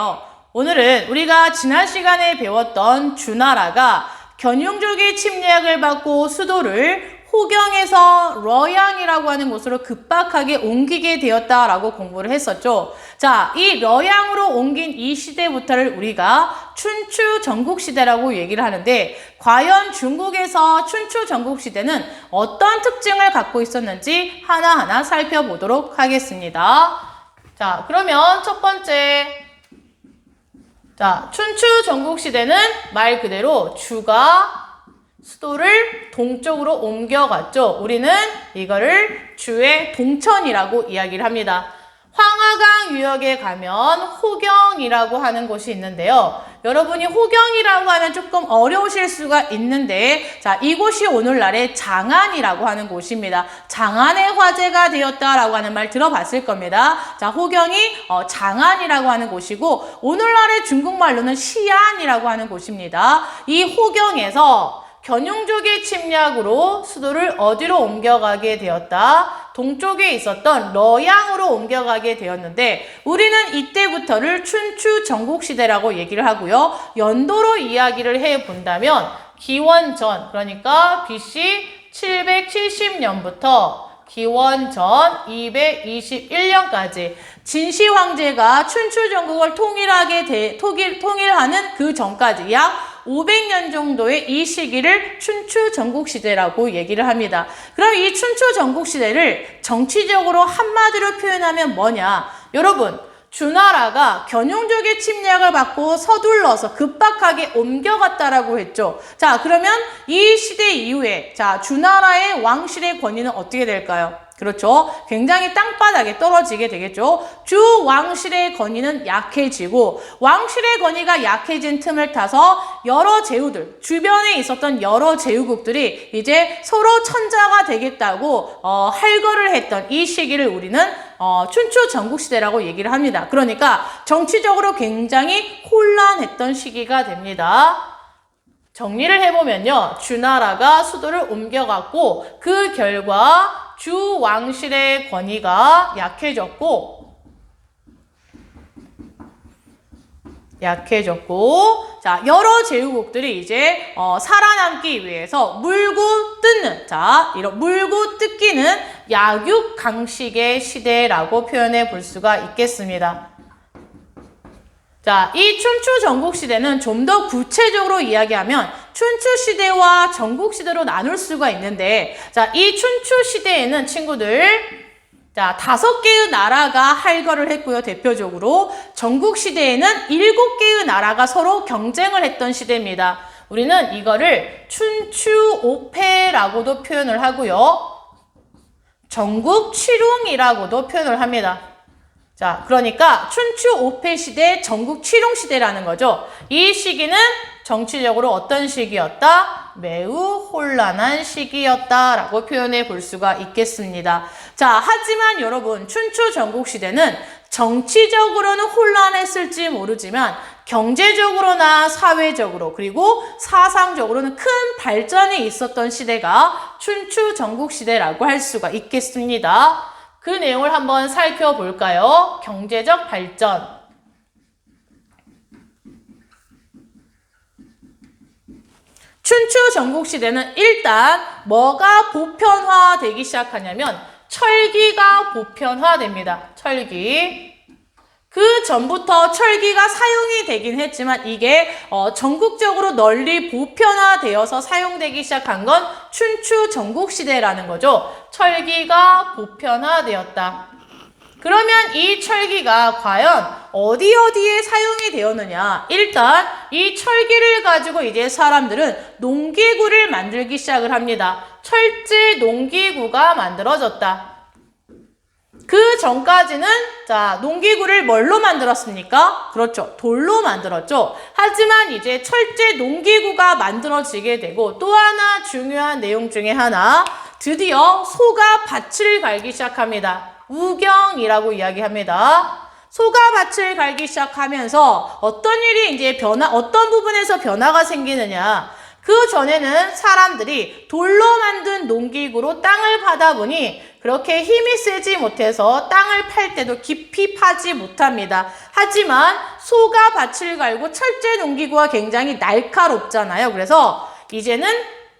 시간이에요. 오늘은 우리가 지난 시간에 배웠던 주나라가 견용족의 침략을 받고 수도를 호경에서 러양이라고 하는 곳으로 급박하게 옮기게 되었다라고 공부를 했었죠. 자, 이 러양으로 옮긴 이 시대부터를 우리가 춘추 전국시대라고 얘기를 하는데, 과연 중국에서 춘추 전국시대는 어떤 특징을 갖고 있었는지 하나하나 살펴보도록 하겠습니다. 자, 그러면 첫 번째, 자, 춘추 전국시대는 말 그대로 주가 수도를 동쪽으로 옮겨갔죠. 우리는 이거를 주의 동천이라고 이야기를 합니다. 황하강 유역에 가면 호경이라고 하는 곳이 있는데요. 여러분이 호경이라고 하면 조금 어려우실 수가 있는데, 자, 이곳이 오늘날의 장안이라고 하는 곳입니다. 장안의 화제가 되었다라고 하는 말 들어봤을 겁니다. 자, 호경이 장안이라고 하는 곳이고, 오늘날의 중국말로는 시안이라고 하는 곳입니다. 이 호경에서 견용족의 침략으로 수도를 어디로 옮겨가게 되었다? 동쪽에 있었던 러양으로 옮겨가게 되었는데, 우리는 이때부터를 춘추 전국시대라고 얘기를 하고요. 연도로 이야기를 해본다면 기원전, 그러니까 BC 770년부터 기원전 221년까지 진시 황제가 춘추 전국을 통일하는 그 전까지 약 500년 정도의 이 시기를 춘추 전국시대라고 얘기를 합니다. 그럼 이 춘추 전국시대를 정치적으로 한마디로 표현하면 뭐냐? 여러분, 주나라가 견용족의 침략을 받고 서둘러서 급박하게 옮겨갔다라고 했죠. 자, 그러면 이 시대 이후에, 자, 주나라의 왕실의 권위는 어떻게 될까요? 그렇죠. 굉장히 땅바닥에 떨어지게 되겠죠. 주 왕실의 권위는 약해지고, 왕실의 권위가 약해진 틈을 타서 여러 제후들, 주변에 있었던 여러 제후국들이 이제 서로 천자가 되겠다고 할거를 했던 이 시기를 우리는 춘추 전국시대라고 얘기를 합니다. 그러니까 정치적으로 굉장히 혼란했던 시기가 됩니다. 정리를 해보면요. 주나라가 수도를 옮겨갔고, 그 결과 주 왕실의 권위가 약해졌고, 자, 여러 제후국들이 이제 살아남기 위해서 물고 뜯는, 자, 이런 물고 뜯기는 약육강식의 시대라고 표현해 볼 수가 있겠습니다. 자, 이 춘추 전국시대는 좀 더 구체적으로 이야기하면 춘추시대와 전국시대로 나눌 수가 있는데, 자, 이 춘추시대에는 친구들, 자, 5개의 나라가 할거를 했고요, 대표적으로. 전국시대에는 7개의 나라가 서로 경쟁을 했던 시대입니다. 우리는 이거를 춘추오패라고도 표현을 하고요, 전국칠웅이라고도 표현을 합니다. 자, 그러니까 춘추오패 시대, 전국칠웅시대라는 거죠. 이 시기는 정치적으로 어떤 시기였다? 매우 혼란한 시기였다라고 표현해 볼 수가 있겠습니다. 자, 하지만 여러분, 춘추 전국시대는 정치적으로는 혼란했을지 모르지만 경제적으로나 사회적으로 그리고 사상적으로는 큰 발전이 있었던 시대가 춘추 전국시대라고 할 수가 있겠습니다. 그 내용을 한번 살펴볼까요? 경제적 발전. 춘추 전국시대는 일단 뭐가 보편화되기 시작하냐면 철기가 보편화됩니다. 철기. 그 전부터 철기가 사용이 되긴 했지만 이게 전국적으로 널리 보편화되어서 사용되기 시작한 건 춘추 전국시대라는 거죠. 철기가 보편화되었다. 그러면 이 철기가 과연 어디에 사용이 되었느냐? 일단 이 철기를 가지고 이제 사람들은 농기구를 만들기 시작을 합니다. 철제 농기구가 만들어졌다. 그 전까지는, 자, 농기구를 뭘로 만들었습니까? 그렇죠. 돌로 만들었죠. 하지만 이제 철제 농기구가 만들어지게 되고, 또 하나 중요한 내용 중에 하나, 드디어 소가 밭을 갈기 시작합니다. 우경이라고 이야기합니다. 소가 밭을 갈기 시작하면서 어떤 일이 이제 어떤 부분에서 변화가 생기느냐? 그 전에는 사람들이 돌로 만든 농기구로 땅을 파다 보니 그렇게 힘이 세지 못해서 땅을 팔 때도 깊이 파지 못합니다. 하지만 소가 밭을 갈고 철제 농기구가 굉장히 날카롭잖아요. 그래서 이제는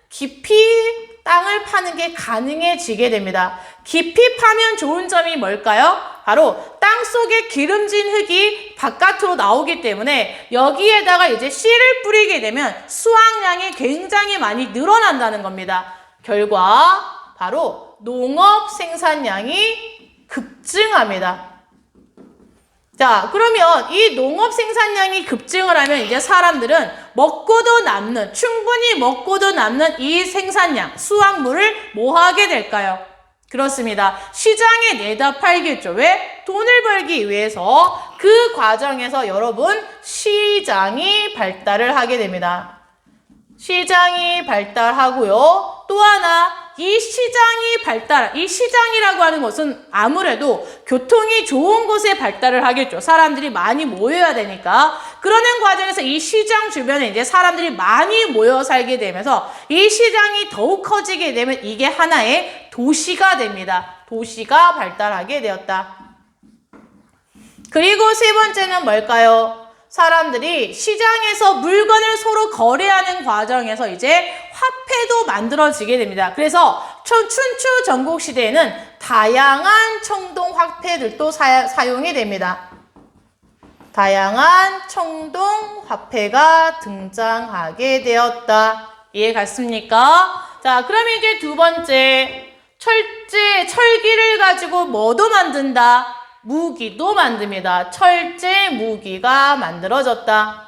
깊이 땅을 파는 게 가능해지게 됩니다. 깊이 파면 좋은 점이 뭘까요? 바로 땅 속에 기름진 흙이 바깥으로 나오기 때문에 여기에다가 이제 씨를 뿌리게 되면 수확량이 굉장히 많이 늘어난다는 겁니다. 결과 바로 농업 생산량이 급증합니다. 자, 그러면 이 농업 생산량이 급증을 하면 이제 사람들은 먹고도 남는, 충분히 먹고도 남는 이 생산량, 수확물을 뭐 하게 될까요? 그렇습니다. 시장에 내다 팔겠죠. 왜? 돈을 벌기 위해서 그 과정에서 여러분 시장이 발달을 하게 됩니다. 시장이 발달하고요. 또 하나 이 시장이라고 하는 것은 아무래도 교통이 좋은 곳에 발달을 하겠죠. 사람들이 많이 모여야 되니까. 그러는 과정에서 이 시장 주변에 이제 사람들이 많이 모여 살게 되면서 이 시장이 더욱 커지게 되면 이게 하나의 도시가 됩니다. 도시가 발달하게 되었다. 그리고 세 번째는 뭘까요? 사람들이 시장에서 물건을 서로 거래하는 과정에서 이제 화폐도 만들어지게 됩니다. 그래서 춘추 전국시대에는 다양한 청동 화폐들도 사용이 됩니다. 다양한 청동 화폐가 등장하게 되었다. 이해 갔습니까? 자, 그럼 이제 두 번째, 철기를 가지고 뭐도 만든다? 무기도 만듭니다. 철제 무기가 만들어졌다.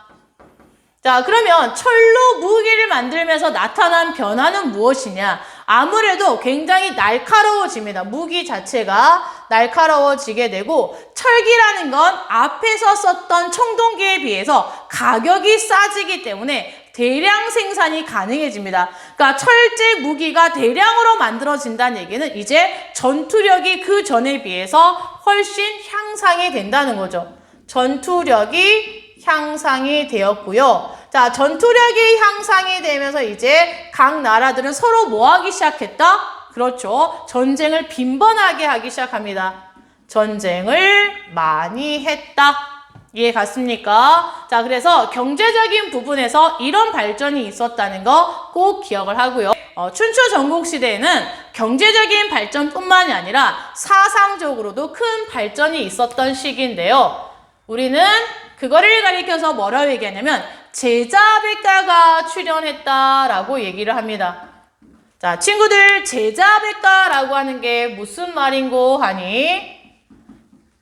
자, 그러면 철로 무기를 만들면서 나타난 변화는 무엇이냐? 아무래도 굉장히 날카로워집니다. 무기 자체가 날카로워지게 되고 철기라는 건 앞에서 썼던 청동기에 비해서 가격이 싸지기 때문에 대량 생산이 가능해집니다. 그러니까 철제 무기가 대량으로 만들어진다는 얘기는 이제 전투력이 그 전에 비해서 훨씬 향상이 된다는 거죠. 전투력이 향상이 되었고요. 자, 전투력이 향상이 되면서 이제 각 나라들은 서로 뭐 하기 시작했다? 그렇죠. 전쟁을 빈번하게 하기 시작합니다. 전쟁을 많이 했다. 이해 갔습니까? 자, 그래서 경제적인 부분에서 이런 발전이 있었다는 거 꼭 기억을 하고요. 춘추 전국시대에는 경제적인 발전뿐만이 아니라 사상적으로도 큰 발전이 있었던 시기인데요. 우리는 그거를 가리켜서 뭐라고 얘기하냐면 제자백가가 출현했다라고 얘기를 합니다. 자, 친구들, 제자백가라고 하는 게 무슨 말인고 하니?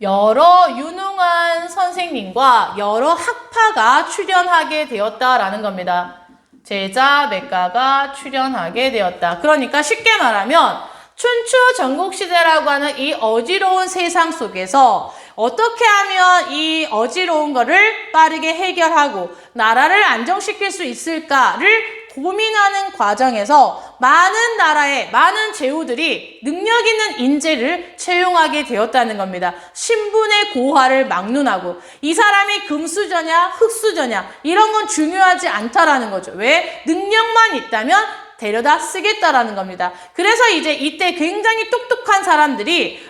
여러 유능한 선생님과 여러 학파가 출현하게 되었다라는 겁니다. 제자백가가 출현하게 되었다. 그러니까 쉽게 말하면 춘추 전국시대라고 하는 이 어지러운 세상 속에서 어떻게 하면 이 어지러운 거를 빠르게 해결하고 나라를 안정시킬 수 있을까를 고민하는 과정에서 많은 나라의 많은 제후들이 능력 있는 인재를 채용하게 되었다는 겁니다. 신분의 고하를 막론하고 이 사람이 금수저냐 흙수저냐 이런 건 중요하지 않다라는 거죠. 왜? 능력만 있다면 데려다 쓰겠다라는 겁니다. 그래서 이제 이때 굉장히 똑똑한 사람들이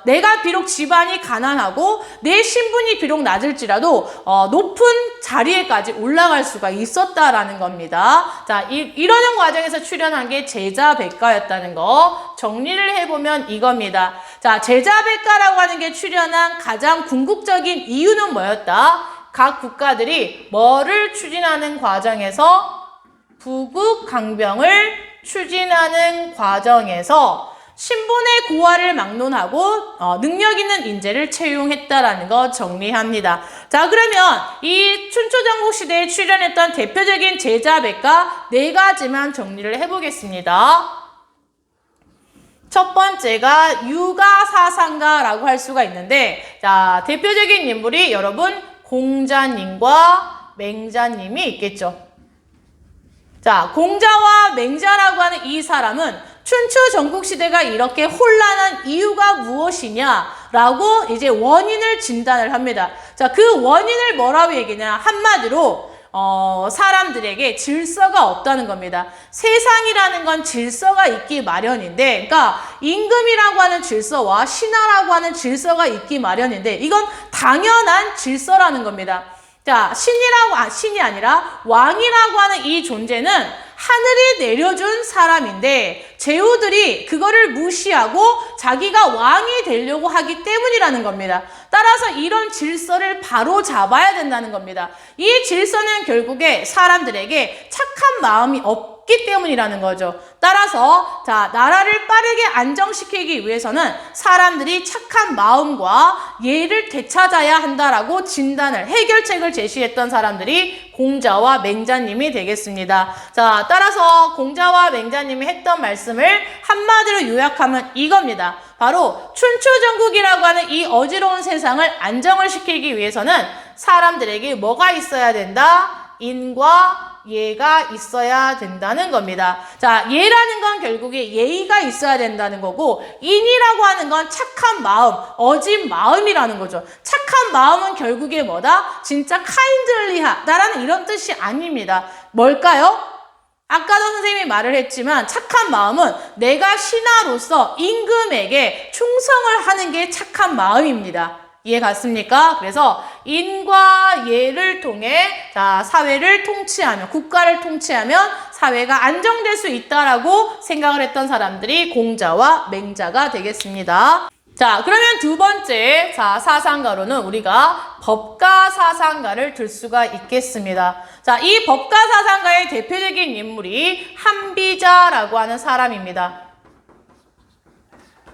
내가 비록 집안이 가난하고 내 신분이 비록 낮을지라도 높은 자리에까지 올라갈 수가 있었다라는 겁니다. 자, 이러는 과정에서 출현한 게 제자백가였다는 거 정리를 해보면 이겁니다. 자, 제자백가라고 하는 게 출현한 가장 궁극적인 이유는 뭐였다? 각 국가들이 뭐를 추진하는 과정에서 부국 강병을 추진하는 과정에서 신분의 고하를 막론하고 능력 있는 인재를 채용했다라는 거 정리합니다. 자, 그러면 이 춘추전국 시대에 출현했던 대표적인 제자백가 4가지만 정리를 해보겠습니다. 첫 번째가 유가사상가라고 할 수가 있는데, 자, 대표적인 인물이 여러분 공자님과 맹자님이 있겠죠. 자, 공자와 맹자라고 하는 이 사람은 춘추 전국시대가 이렇게 혼란한 이유가 무엇이냐라고 이제 원인을 진단을 합니다. 자, 그 원인을 뭐라고 얘기냐? 한마디로 사람들에게 질서가 없다는 겁니다. 세상이라는 건 질서가 있기 마련인데, 그러니까 임금이라고 하는 질서와 신하라고 하는 질서가 있기 마련인데, 이건 당연한 질서라는 겁니다. 자, 신이 아니라 왕이라고 하는 이 존재는 하늘이 내려준 사람인데 제후들이 그거를 무시하고 자기가 왕이 되려고 하기 때문이라는 겁니다. 따라서 이런 질서를 바로 잡아야 된다는 겁니다. 이 질서는 결국에 사람들에게 착한 마음이 없기 때문이라는 거죠. 따라서 자, 나라를 빠르게 안정시키기 위해서는 사람들이 착한 마음과 예를 되찾아야 한다라고 진단을, 해결책을 제시했던 사람들이 공자와 맹자님이 되겠습니다. 자, 따라서 공자와 맹자님이 했던 말씀을 한마디로 요약하면 이겁니다. 바로 춘추전국이라고 하는 이 어지러운 세상을 안정을 시키기 위해서는 사람들에게 뭐가 있어야 된다? 인과 예가 있어야 된다는 겁니다. 자, 예라는 건 결국에 예의가 있어야 된다는 거고, 인이라고 하는 건 착한 마음, 어진 마음이라는 거죠. 착한 마음은 결국에 뭐다? 진짜 카인들리하다라는 이런 뜻이 아닙니다. 뭘까요? 아까도 선생님이 말을 했지만 착한 마음은 내가 신하로서 임금에게 충성을 하는 게 착한 마음입니다. 이해 갔습니까? 그래서 인과 예를 통해 자, 사회를 통치하면, 국가를 통치하면 사회가 안정될 수 있다라고 생각을 했던 사람들이 공자와 맹자가 되겠습니다. 자, 그러면 두 번째 사상가로는 우리가 법가사상가를 들 수가 있겠습니다. 자, 이 법가사상가의 대표적인 인물이 한비자라고 하는 사람입니다.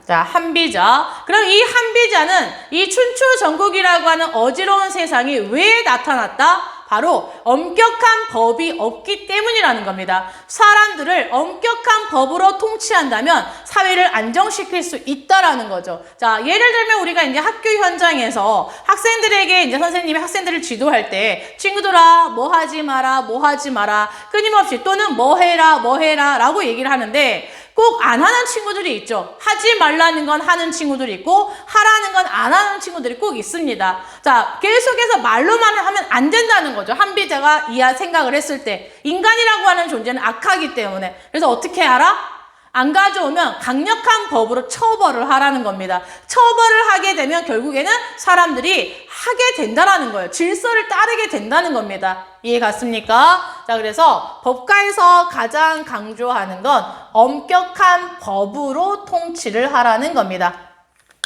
자, 한비자. 그럼 이 한비자는 이 춘추전국이라고 하는 어지러운 세상이 왜 나타났다? 바로 엄격한 법이 없기 때문이라는 겁니다. 사람들을 엄격한 법으로 통치한다면 사회를 안정시킬 수 있다라는 거죠. 자, 예를 들면 우리가 이제 학교 현장에서 학생들에게 이제 선생님이 학생들을 지도할 때 친구들아, 뭐 하지 마라, 뭐 하지 마라, 끊임없이 또는 뭐 해라, 뭐 해라 라고 얘기를 하는데 꼭 안 하는 친구들이 있죠. 하지 말라는 건 하는 친구들이 있고 하라는 건 안 하는 친구들이 꼭 있습니다. 자, 계속해서 말로만 하면 안 된다는 거죠. 한비자가 생각을 했을 때 인간이라고 하는 존재는 악하기 때문에. 그래서 어떻게 하라? 안 가져오면 강력한 법으로 처벌을 하라는 겁니다. 처벌을 하게 되면 결국에는 사람들이 하게 된다라는 거예요. 질서를 따르게 된다는 겁니다. 이해 갔습니까? 자, 그래서 법가에서 가장 강조하는 건 엄격한 법으로 통치를 하라는 겁니다.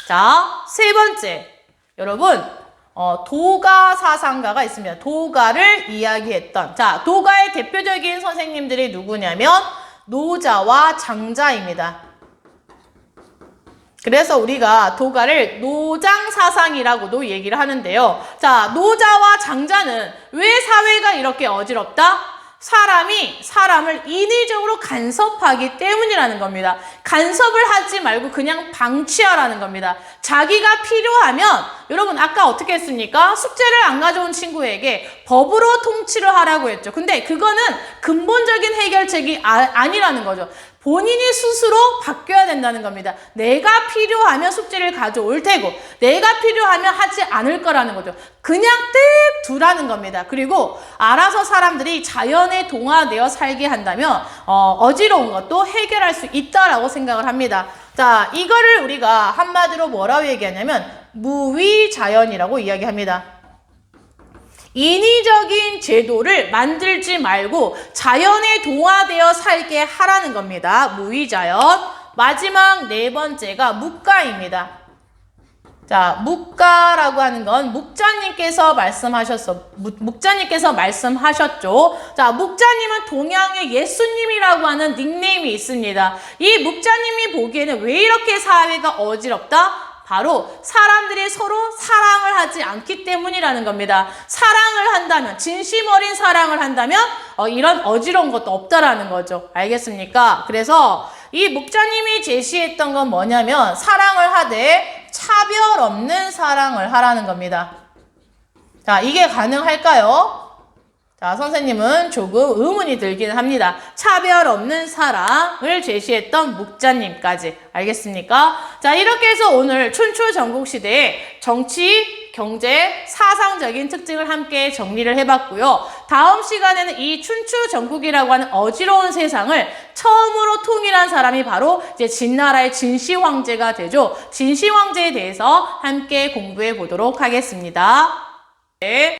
자, 세 번째. 여러분, 도가사상가가 있습니다. 도가를 이야기했던. 자, 도가의 대표적인 선생님들이 누구냐면 노자와 장자입니다. 그래서 우리가 도가를 노장사상이라고도 얘기를 하는데요. 자, 노자와 장자는 왜 사회가 이렇게 어지럽다? 사람이 사람을 인위적으로 간섭하기 때문이라는 겁니다. 간섭을 하지 말고 그냥 방치하라는 겁니다. 자기가 필요하면 여러분 아까 어떻게 했습니까? 숙제를 안 가져온 친구에게 법으로 통치를 하라고 했죠. 근데 그거는 근본적인 해결책이 아니라는 거죠. 본인이 스스로 바뀌어야 된다는 겁니다. 내가 필요하면 숙제를 가져올 테고 내가 필요하면 하지 않을 거라는 거죠. 그냥 뜩 두라는 겁니다. 그리고 알아서 사람들이 자연에 동화되어 살게 한다면 어지러운 것도 해결할 수 있다라고 생각을 합니다. 자, 이거를 우리가 한마디로 뭐라고 얘기하냐면 무위자연이라고 이야기합니다. 인위적인 제도를 만들지 말고 자연에 동화되어 살게 하라는 겁니다. 무위자연. 마지막 네 번째가 묵가입니다. 자, 묵가라고 하는 건 묵자님께서 말씀하셨죠. 자, 묵자님은 동양의 예수님이라고 하는 닉네임이 있습니다. 이 묵자님이 보기에는 왜 이렇게 사회가 어지럽다? 바로 사람들이 서로 사랑을 하지 않기 때문이라는 겁니다. 사랑을 한다면, 진심 어린 사랑을 한다면 이런 어지러운 것도 없다라는 거죠. 알겠습니까? 그래서 이 묵자님이 제시했던 건 뭐냐면 사랑을 하되 차별 없는 사랑을 하라는 겁니다. 자, 이게 가능할까요? 자, 선생님은 조금 의문이 들기는 합니다. 차별 없는 사랑을 제시했던 묵자님까지. 알겠습니까? 자, 이렇게 해서 오늘 춘추전국시대의 정치, 경제, 사상적인 특징을 함께 정리를 해봤고요. 다음 시간에는 이 춘추 전국이라고 하는 어지러운 세상을 처음으로 통일한 사람이 바로 이제 진나라의 진시 황제가 되죠. 진시 황제에 대해서 함께 공부해 보도록 하겠습니다. 네.